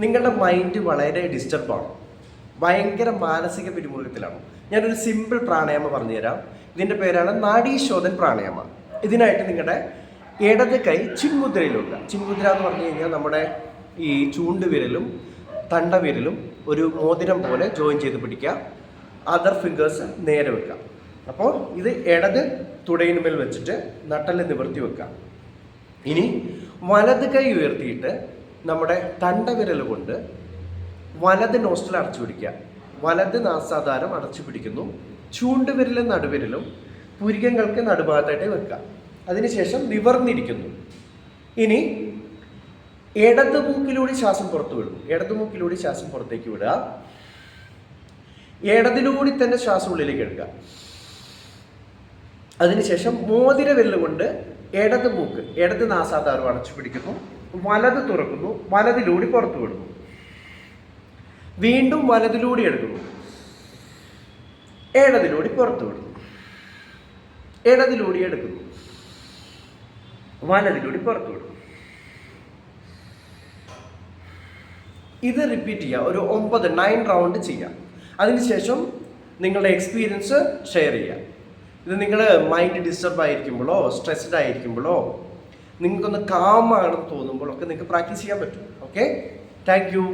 നിങ്ങളുടെ മൈൻഡ് വളരെ ഡിസ്റ്റർബാണ്, ഭയങ്കര മാനസിക പിരിമുറുക്കത്തിലാണ്. ഞാനൊരു സിമ്പിൾ പ്രാണായാമം പറഞ്ഞുതരാം. ഇതിൻ്റെ പേരാണ് നാഡീശോധൻ പ്രാണായാമം. ഇതിനായിട്ട് നിങ്ങളുടെ ഇടത് കൈ ചിന്മുദ്രയിൽ വെക്കുക. ചിന്മുദ്ര എന്ന് പറഞ്ഞു കഴിഞ്ഞാൽ നമ്മുടെ ഈ ചൂണ്ടുവിരലും തണ്ടവിരലും ഒരു മോതിരം പോലെ ജോയിൻ ചെയ്ത് പിടിക്കുക. അതർ ഫിംഗേഴ്സ് നേരെ വെക്കുക. അപ്പോൾ ഇത് ഇടത് തുടയിനുമേൽ വെച്ചിട്ട് നട്ടല് നിവർത്തി വെക്കുക. ഇനി വലത് കൈ ഉയർത്തിയിട്ട് നമ്മുടെ തണ്ടവിരൽ കൊണ്ട് വലത് നോസ്ട്രിൽ അടച്ചു പിടിക്കുക. വലത് നാസാധാരം അടച്ചു പിടിക്കുന്നു. ചൂണ്ടുവിരലും നടുവിരലും പുരികങ്ങൾക്ക് നടുഭാഗത്തായിട്ട് വെക്കുക. അതിനുശേഷം നിവർന്നിരിക്കുന്നു. ഇനി ഇടത് മൂക്കിലൂടെ ശ്വാസം പുറത്തു വിടുന്നു. ഇടത് മൂക്കിലൂടെ ശ്വാസം പുറത്തേക്ക് വിടുക. ഇടതിലൂടെ തന്നെ ശ്വാസം ഉള്ളിലേക്ക് എടുക്കുക. അതിനുശേഷം മോതിര വിരൽ കൊണ്ട് ഇടത് മൂക്ക്, ഇടത് നാസാധാരം അടച്ചു പിടിക്കുന്നു. വലത് തുറക്കുന്നു. വലതിലൂടെ പുറത്തു വിടുന്നു. വീണ്ടും വലതിലൂടെ എടുക്കുന്നു. ഇടതിലൂടെ പുറത്തു വിടുന്നു. ഇടതിലൂടെ എടുക്കുന്നു. വലതിലൂടെ പുറത്തു വിടുന്നു. ഇത് റിപ്പീറ്റ് ചെയ്യുക. ഒരു 9 റൗണ്ട് ചെയ്യാം. അതിനുശേഷം നിങ്ങളുടെ എക്സ്പീരിയൻസ് ഷെയർ ചെയ്യുക. ഇത് നിങ്ങൾ മൈൻഡ് ഡിസ്റ്റർബ് ആയിരിക്കുമ്പോഴോ സ്ട്രെസ്ഡ് ആയിരിക്കുമ്പോഴോ നിങ്ങൾക്കൊന്ന് കാമാണെന്ന് തോന്നുമ്പോഴൊക്കെ നിങ്ങൾക്ക് പ്രാക്ടീസ് ചെയ്യാൻ പറ്റും. Okay, thank you.